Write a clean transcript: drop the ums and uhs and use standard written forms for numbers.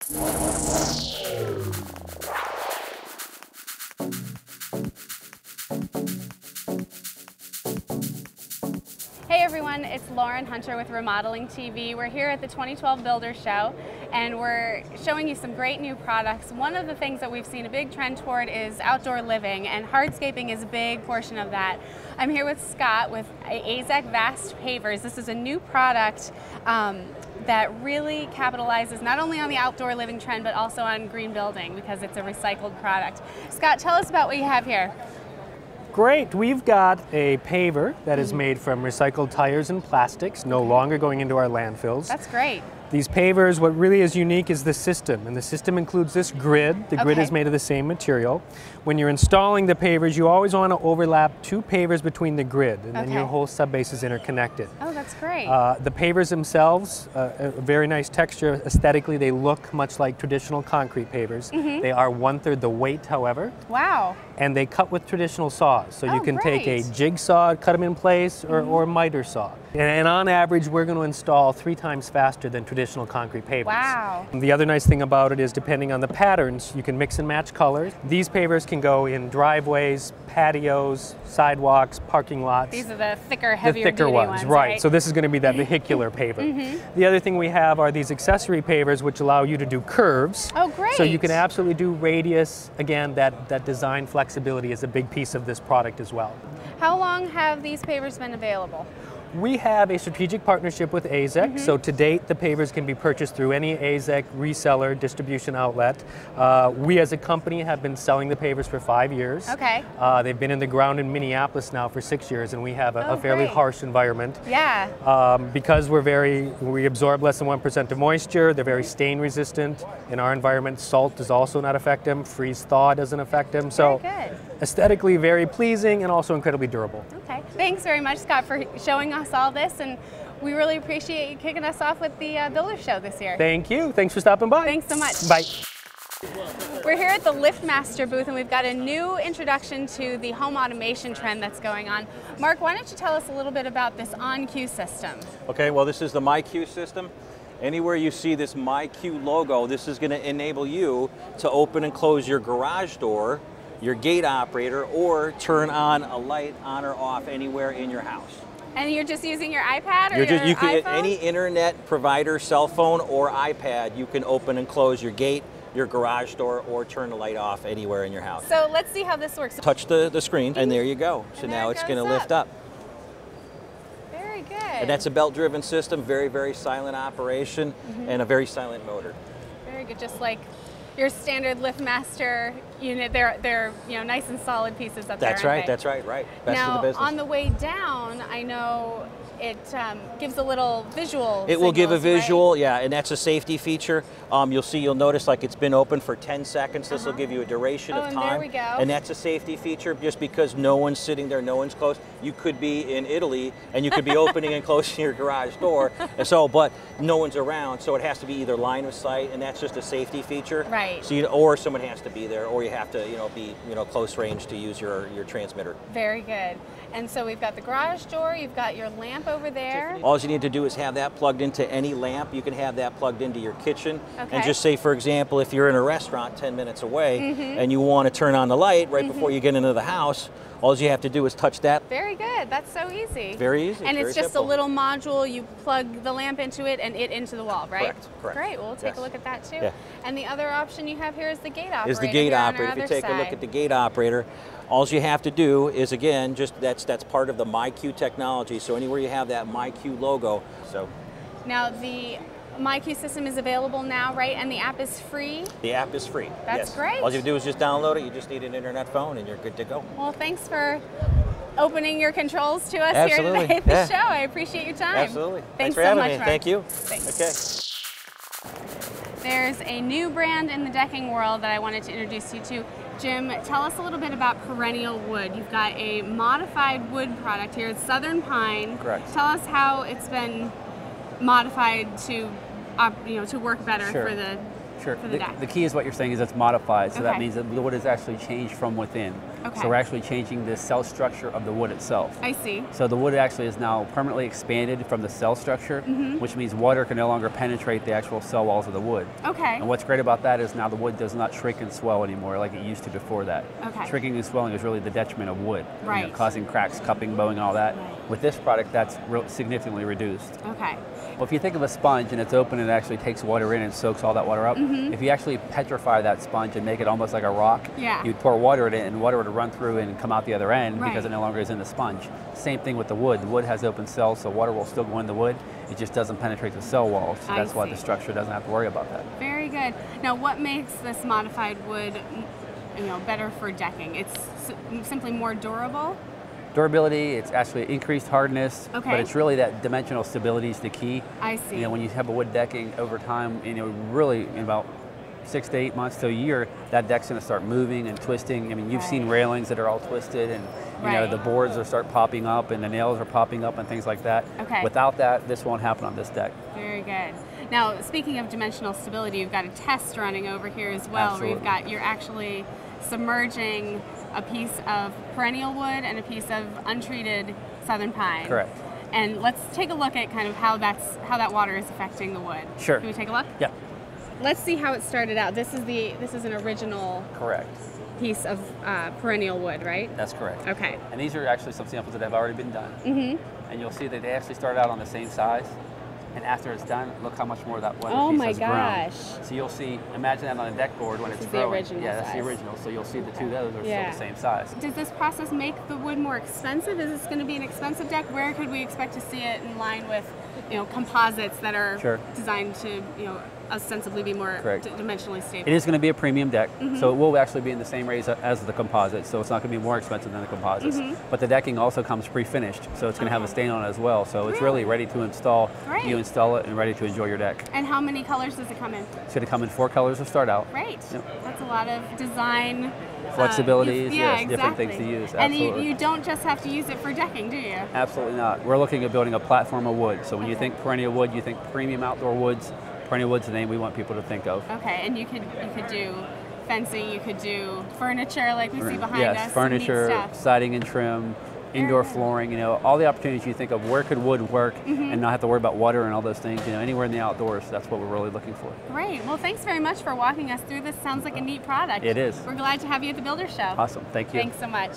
Hey everyone, it's Lauren Hunter with Remodeling TV. We're here at the 2012 Builders Show and we're showing you some great new products. One of the things that we've seen a big trend toward is outdoor living, and hardscaping is a big portion of that. I'm here with Scott with Azek Vast Pavers. This is a new product that really capitalizes not only on the outdoor living trend but also on green building because it's a recycled product. Scott, tell us about what you have here. Great. We've got a paver that is made from recycled tires and plastics, no longer going into our landfills. That's great. These pavers, what really is unique is the system, and the system includes this grid. The grid is made of the same material. When you're installing the pavers, you always want to overlap two pavers between the grid, and then your whole subbase is interconnected. Oh, that's great. The pavers themselves, a very nice texture. Aesthetically, they look much like traditional concrete pavers. They are 1/3 the weight, however. Wow. And they cut with traditional saws, so you can take a jigsaw, cut them in place, or a miter saw. And on average, we're going to install 3 times faster than traditional concrete pavers. Wow. And the other nice thing about it is, depending on the patterns, you can mix and match colors. These pavers can go in driveways, patios, sidewalks, parking lots. These are the thicker, heavier the thicker duty ones, right. So this is going to be that vehicular paver. The other thing we have are these accessory pavers, which allow you to do curves. Oh, great. So you can absolutely do radius. Again, that design flexibility is a big piece of this product as well. How long have these pavers been available? We have a strategic partnership with Azek, so to date the pavers can be purchased through any Azek reseller distribution outlet. We as a company have been selling the pavers for 5 years. Okay. They've been in the ground in Minneapolis now for 6 years, and we have a fairly harsh environment. Yeah. Because we absorb less than 1% of moisture, they're very stain resistant. In our environment, salt does also not affect them, freeze-thaw doesn't affect them. So very good. Aesthetically very pleasing and also incredibly durable. Okay. Thanks very much, Scott, for showing us all this, and we really appreciate you kicking us off with the Builder Show this year. Thank you. Thanks for stopping by. Thanks so much. Bye. We're here at the LiftMaster booth, and we've got a new introduction to the home automation trend that's going on. Mark, why don't you tell us a little bit about this OnQ system? Okay, well, this is the MyQ system. Anywhere you see this MyQ logo, this is going to enable you to open and close your garage door, your gate operator, or turn on a light on or off anywhere in your house. And you're just using your iPad or your you can, iPhone? Any internet provider, cell phone or iPad, you can open and close your gate, your garage door, or turn the light off anywhere in your house. So let's see how this works. Touch the screen, and there you go. So now it's going to lift up. Very good. And that's a belt-driven system, very, very silent operation, and a very silent motor. Very good, just like your standard LiftMaster unit. They're nice and solid pieces up there. That's right. That's right. Right. Best now, in the business. on the way down, I know it gives a little visual. It will give a visual, right? yeah, and that's a safety feature. You'll notice like it's been open for 10 seconds. This will give you a duration of time. There we go. And that's a safety feature just because no one's sitting there, no one's close. You could be in Italy and you could be opening and closing your garage door, and so, but no one's around, so it has to be either line of sight, and that's just a safety feature. Right. So or someone has to be there, or you have to be close range to use your transmitter. Very good. And so we've got the garage door, you've got your lamp over there. All you need to do is have that plugged into any lamp. You can have that plugged into your kitchen. Okay. And just say, for example, if you're in a restaurant 10 minutes away and you want to turn on the light right before you get into the house, all you have to do is touch that. Very good. That's so easy. Very easy. And very it's just simple. a little module. You plug the lamp into it and it into the wall, right? Correct. Correct. Great. Well, we'll take a look at that too. Yeah. And the other option you have here is the gate operator. Is the gate here operator. On our If you take other a look side. at the gate operator, all you have to do is, again, just that's part of the MyQ technology. So anywhere you have that MyQ logo. So now the MyQ system is available now, right? And the app is free? The app is free. That's great. All you do is just download it. You just need an internet phone and you're good to go. Well, thanks for opening your controls to us Absolutely. here today at the show. I appreciate your time. Absolutely. Thanks for so having much, me. Mark. Thank you. Thanks. Okay. There's a new brand in the decking world that I wanted to introduce you to. Jim, tell us a little bit about Perennial Wood. You've got a modified wood product here. It's Southern Pine. Correct. Tell us how it's been modified to, to work better for the Sure. for the deck. The key is what you're saying is it's modified, so that Okay. means that the wood is actually changed from within. Okay. So we're actually changing the cell structure of the wood itself. I see. So the wood actually is now permanently expanded from the cell structure, which means water can no longer penetrate the actual cell walls of the wood. Okay. And what's great about that is now the wood does not shrink and swell anymore like it used to before that. Okay. Shrinking and swelling is really the detriment of wood, Right. causing cracks, cupping, bowing, and all that. Right. With this product, that's significantly reduced. Okay. Well, if you think of a sponge and it's open and it actually takes water in and soaks all that water up, if you actually petrify that sponge and make it almost like a rock, Yeah. you'd pour water in it and water would run through and come out the other end Right. because it no longer is in the sponge. Same thing with the wood. The wood has open cells, so water will still go in the wood. It just doesn't penetrate the cell walls. So I that's why see. the structure doesn't have to worry about that. Very good. Now, what makes this modified wood, better for decking? It's simply more durable. Durability, it's actually increased hardness, Okay. but it's really that dimensional stability is the key. I see. When you have a wood decking over time, really in about 6 to 8 months to a year, that deck's going to start moving and twisting. I mean, you've seen railings that are all twisted, and Right. the boards will start popping up, and the nails are popping up, and things like that. Okay. Without that, this won't happen on this deck. Very good. Now, speaking of dimensional stability, you've got a test running over here as well, where you're actually submerging a piece of perennial wood and a piece of untreated southern pine. Correct. And let's take a look at kind of how that water is affecting the wood. Sure. Can we take a look? Yeah. Let's see how it started out. This is an original Correct. piece of perennial wood, right? That's correct. Okay. And these are actually some samples that have already been done. Mm-hmm. And you'll see that they actually start out on the same size. And after it's done, look how much more that weather Oh piece my has gosh. grown. So you'll see, imagine that on a deck board when This it's is the growing. original Yeah, that's the size. original. So you'll see the two of those are Yeah. still the same size. Does this process make the wood more expensive? Is this going to be an expensive deck? Where could we expect to see it in line with, composites that are Sure. designed to, ostensibly be more Correct. dimensionally stable? It is going to be a premium deck, so it will actually be in the same range as the composite, so it's not going to be more expensive than the composites. But the decking also comes pre-finished, so it's going to have a stain on it as well, so it's really ready to install. Great. You install it and ready to enjoy your deck. And how many colors does it come in? It's going to come in 4 colors to start out. Great. Yep. That's a lot of design. Flexibilities, yeah, yes, different things to use, And absolutely. you don't just have to use it for decking, do you? Absolutely not. We're looking at building a platform of wood, so when you think perennial wood, you think premium outdoor woods. Perennial Woods is the name we want people to think of. Okay, and you could do fencing, you could do furniture like we see behind us. Yes, some neat furniture, stuff. siding and trim, indoor flooring, all the opportunities you think of where could wood work and not have to worry about water and all those things, anywhere in the outdoors, that's what we're really looking for. Great, well thanks very much for walking us through this. Sounds like a neat product. It is. We're glad to have you at the Builder Show. Awesome, thank you. Thanks so much.